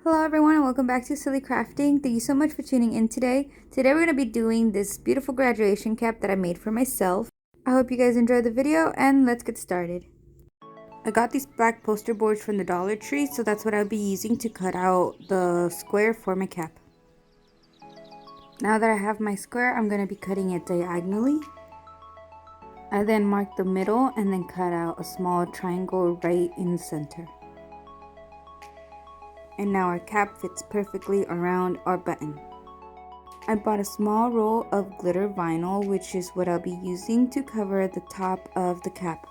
Hello everyone and welcome back to Silly Crafting. Thank you so much for tuning in today. Today we're going to be doing this beautiful graduation cap that I made for myself. I hope you guys enjoyed the video and let's get started. I got these black poster boards from the Dollar Tree, so that's what I'll be using to cut out the square for my cap. Now that I have my square, I'm going to be cutting it diagonally. I then mark the middle and then cut out a small triangle right in the center. And now our cap fits perfectly around our button. I bought a small roll of glitter vinyl, which is what I'll be using to cover the top of the cap.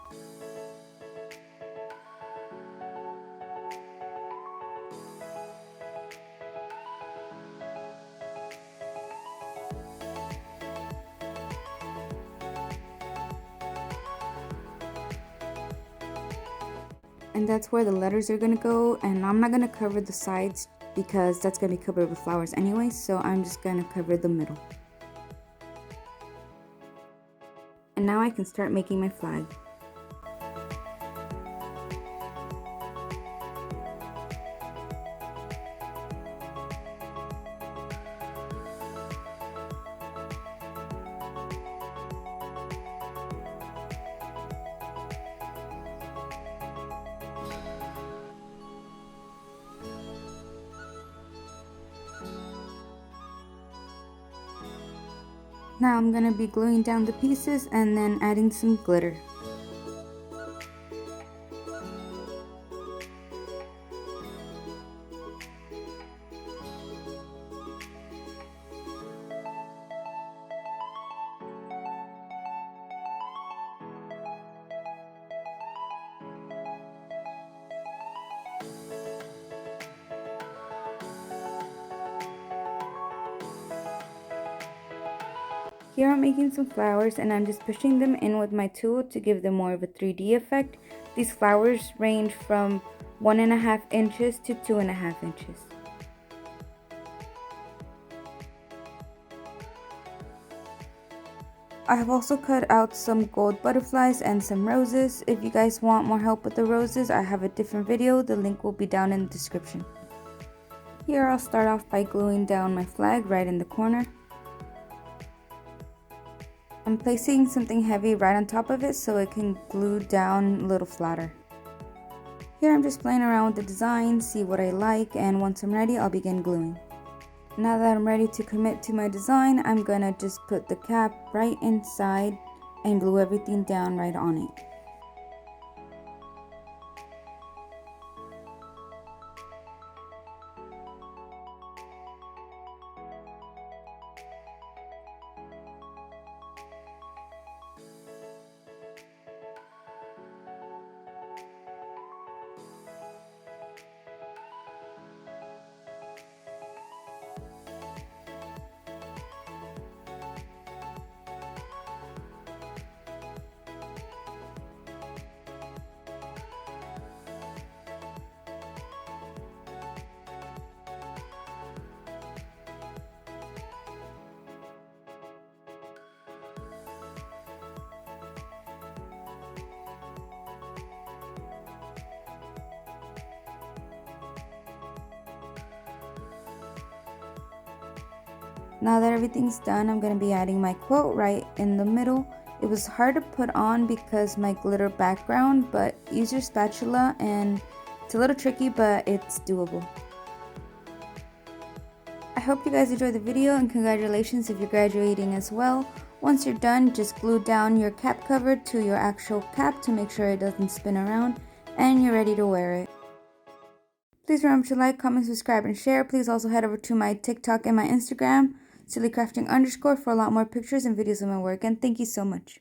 And that's where the letters are going to go, and I'm not going to cover the sides because that's going to be covered with flowers anyway, so I'm just going to cover the middle. And now I can start making my flag. Now I'm going to be gluing down the pieces and then adding some glitter. Here I'm making some flowers and I'm just pushing them in with my tool to give them more of a 3D effect. These flowers range from 1.5 inches to 2.5 inches. I have also cut out some gold butterflies and some roses. If you guys want more help with the roses, I have a different video. The link will be down in the description. Here I'll start off by gluing down my flag right in the corner. I'm placing something heavy right on top of it so it can glue down a little flatter. Here I'm just playing around with the design, see what I like, and once I'm ready I'll begin gluing. Now that I'm ready to commit to my design, I'm gonna just put the cap right inside and glue everything down right on it. Now that everything's done, I'm going to be adding my quote right in the middle. It was hard to put on because my glitter background, but use your spatula and it's a little tricky, but it's doable. I hope you guys enjoyed the video and congratulations if you're graduating as well. Once you're done, just glue down your cap cover to your actual cap to make sure it doesn't spin around and you're ready to wear it. Please remember to like, comment, subscribe, and share. Please also head over to my TikTok and my Instagram, sillycrafting_, for a lot more pictures and videos of my work. And thank you so much.